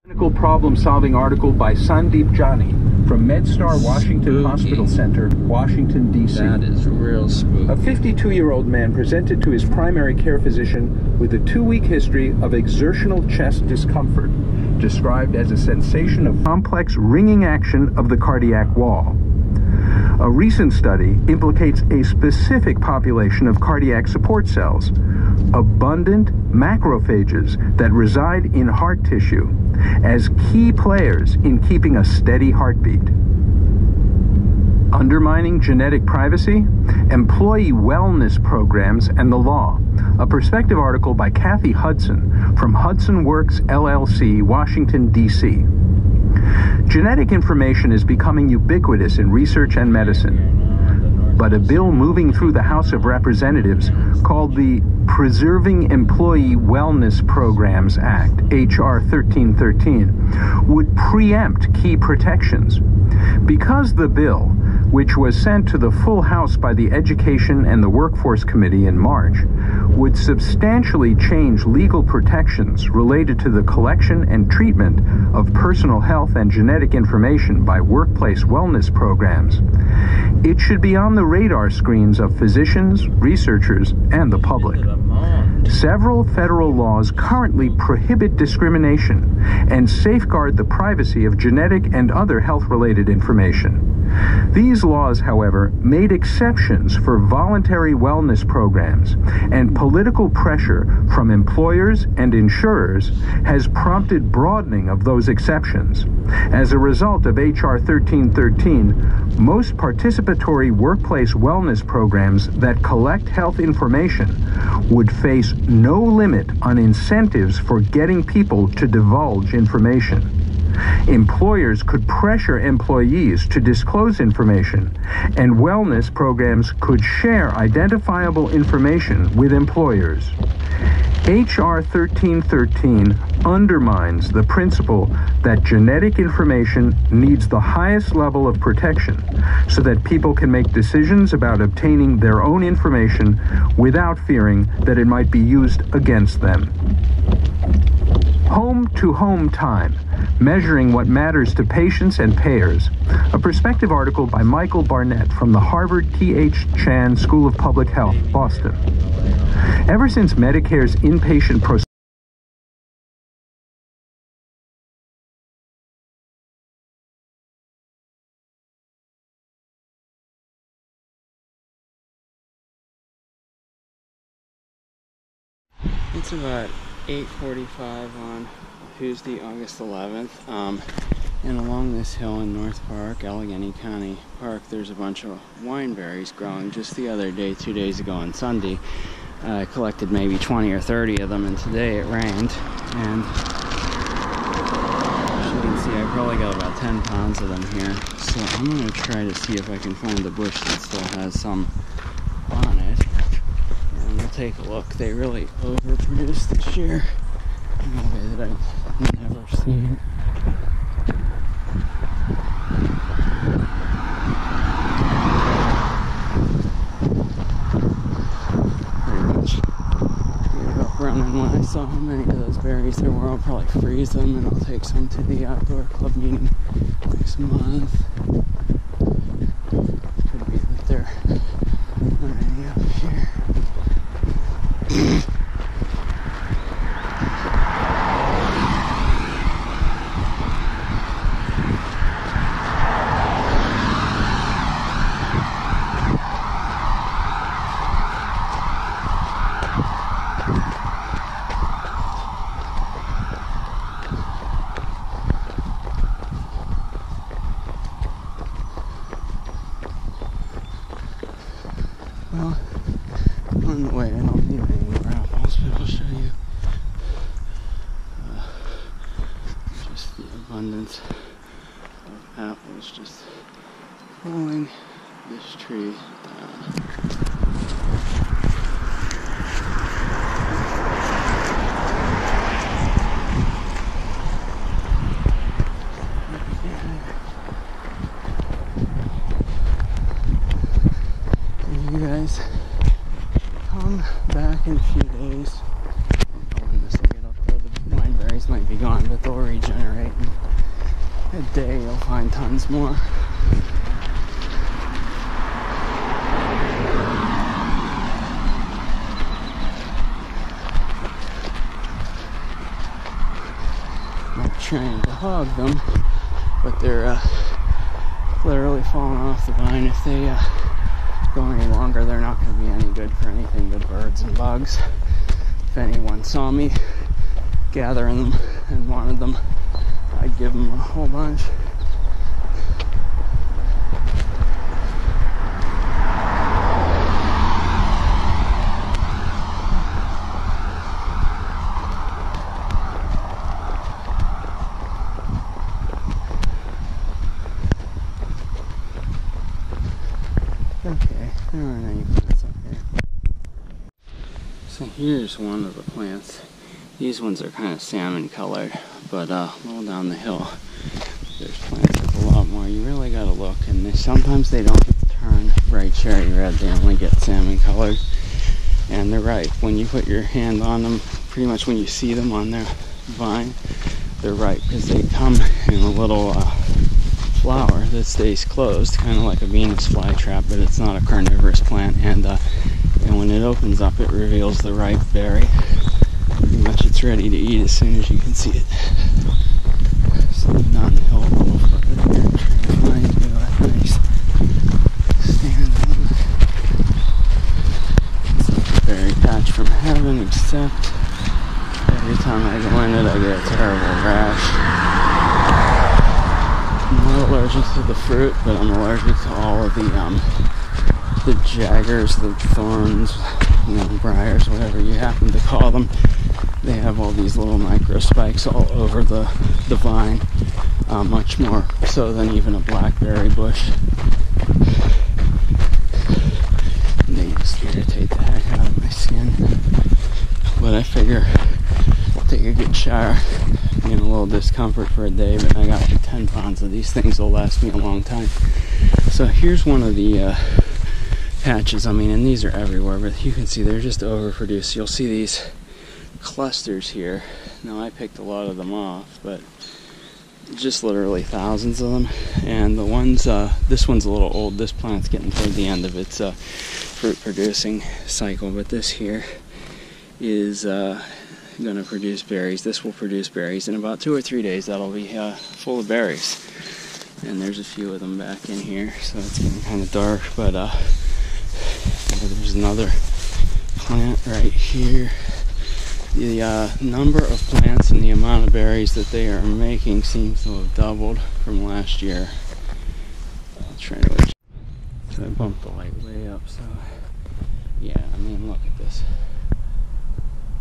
Clinical problem-solving article by Sandeep Jani from MedStar Washington Hospital Center, Washington, D.C. That is real spooky. A 52-year-old man presented to his primary care physician with a 2-week history of exertional chest discomfort, described as a sensation of complex ringing action of the cardiac wall. A recent study implicates a specific population of cardiac support cells, abundant macrophages that reside in heart tissue, as key players in keeping a steady heartbeat. Undermining genetic privacy, employee wellness programs, and the law. A perspective article by Kathy Hudson from Hudson Works LLC, Washington, D.C. Genetic information is becoming ubiquitous in research and medicine, but a bill moving through the House of Representatives called the Preserving Employee Wellness Programs Act, H.R. 1313, would preempt key protections. Because the bill, which was sent to the full House by the Education and the Workforce Committee in March, would substantially change legal protections related to the collection and treatment of personal health and genetic information by workplace wellness programs, it should be on the radar screens of physicians, researchers, and the public. Several federal laws currently prohibit discrimination and safeguard the privacy of genetic and other health-related information. These laws, however, made exceptions for voluntary wellness programs, and political pressure from employers and insurers has prompted broadening of those exceptions. As a result of H.R. 1313, most participatory workplace wellness programs that collect health information would face no limit on incentives for getting people to divulge information. Employers could pressure employees to disclose information, and wellness programs could share identifiable information with employers. H.R. 1313 undermines the principle that genetic information needs the highest level of protection so that people can make decisions about obtaining their own information without fearing that it might be used against them. Home-to-home time, measuring what matters to patients and payers. A perspective article by Michael Barnett from the Harvard T.H. Chan School of Public Health, Boston. Ever since Medicare's inpatient procedure It's about 8:45 on Tuesday, August 11th, and along this hill in North Park, Allegheny County Park, there's a bunch of wineberries growing. Just the other day, 2 days ago on Sunday, I collected maybe 20 or 30 of them, and today it rained, and as you can see, I probably got about 10 pounds of them here. So I'm going to try to see if I can find a bush that still has some on it. We'll take a look. They really overproduced this year in a way that I've never seen. Pretty much gave up running when I saw how many of those berries there were. I'll probably freeze them and I'll take some to the outdoor club meeting next month. Could be that they're already up here. Well, on the way, I don't need any more apples, but I'll show you just the abundance of apples just pulling this tree down. You guys come back in a few days. I don't know when this will get up, though. The wineberries might be gone, but they'll regenerate. a day you'll find tons more. I'm trying to hog them, but they're literally falling off the vine. If they go any longer, they're not going to be any good for anything but birds and bugs. If anyone saw me gathering them and wanted them, I'd give them a whole bunch. Okay, there aren't any plants up here. So here's one of the plants. These ones are kind of salmon colored, but a little down the hill there's plants with a lot more. You really gotta look, and sometimes they don't turn bright cherry red, they only get salmon colored. And they're ripe. When you put your hand on them, pretty much when you see them on their vine, they're ripe because they come in a little flower that stays closed, kind of like a Venus flytrap, but it's not a carnivorous plant. And when it opens up, it reveals the ripe berry. Pretty much it's ready to eat as soon as you can see it. So not in the hill a little further here, trying to find you a nice stand on. It's like a berry patch from heaven, except every time I go in it I get a terrible rash. I'm not allergic to the fruit, but I'm allergic to all of the jaggers, the thorns, briars, whatever you happen to call them. They have all these little micro spikes all over the vine, much more so than even a blackberry bush. And they just irritate the heck out of my skin. But I figure take a good shower, a little discomfort for a day, but I got like 10 pounds of these things. Will last me a long time. So here's one of the patches. And these are everywhere, but you can see they're just overproduced. You'll see these clusters here. Now I picked a lot of them off, but just literally thousands of them. And the ones, this one's a little old. This plant's getting toward the end of its fruit producing cycle, but this here is going to produce berries. This will produce berries in about 2 or 3 days. That'll be full of berries. And there's a few of them back in here, so it's getting kind of dark, but there's another plant right here. The number of plants and the amount of berries that they are making seems to have doubled from last year. I'll try to adjust. So I bumped the light way up, so yeah, look at this.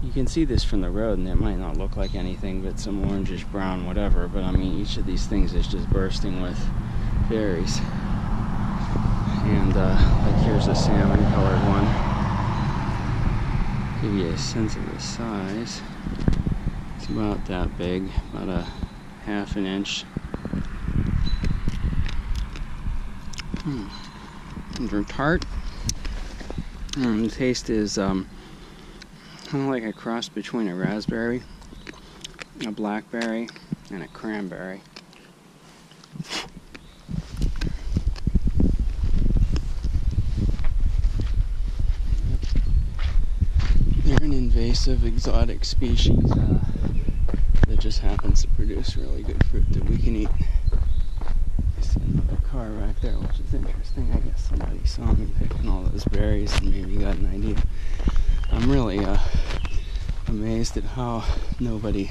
You can see this from the road, and it might not look like anything but some orangish brown whatever, but each of these things is just bursting with berries. And like here's a salmon colored one. Give you a sense of the size. It's about that big, about a half an inch. They're tart. The taste is kind of like a cross between a raspberry, a blackberry, and a cranberry. They're an invasive exotic species that just happens to produce really good fruit that we can eat. I see another car back there, which is interesting. I guess somebody saw me picking all those berries and maybe got an idea. I'm really amazed at how nobody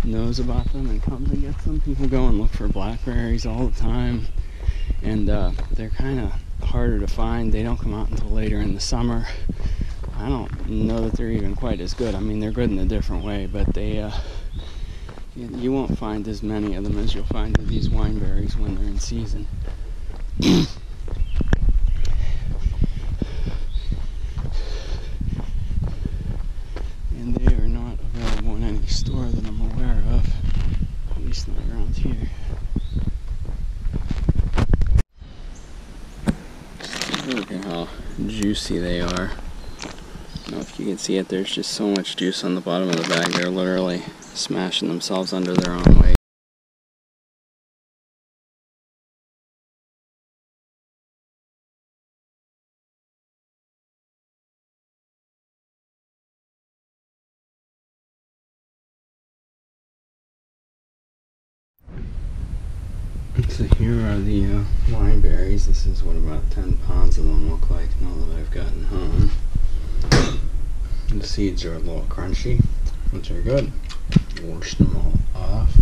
knows about them and comes and gets them. People go and look for blackberries all the time, and they're kind of harder to find. They don't come out until later in the summer. I don't know that they're even quite as good. They're good in a different way, but they you won't find as many of them as you'll find of these wineberries when they're in season. And they are not available in any store that I'm aware of, at least not around here. Look at how juicy they are. I don't know if you can see it, there's just so much juice on the bottom of the bag. They're literally smashing themselves under their own weight. So here are the wineberries. This is what about 10 pounds of them look like now that I've gotten home. The seeds are a little crunchy, which are good. Wash them all off.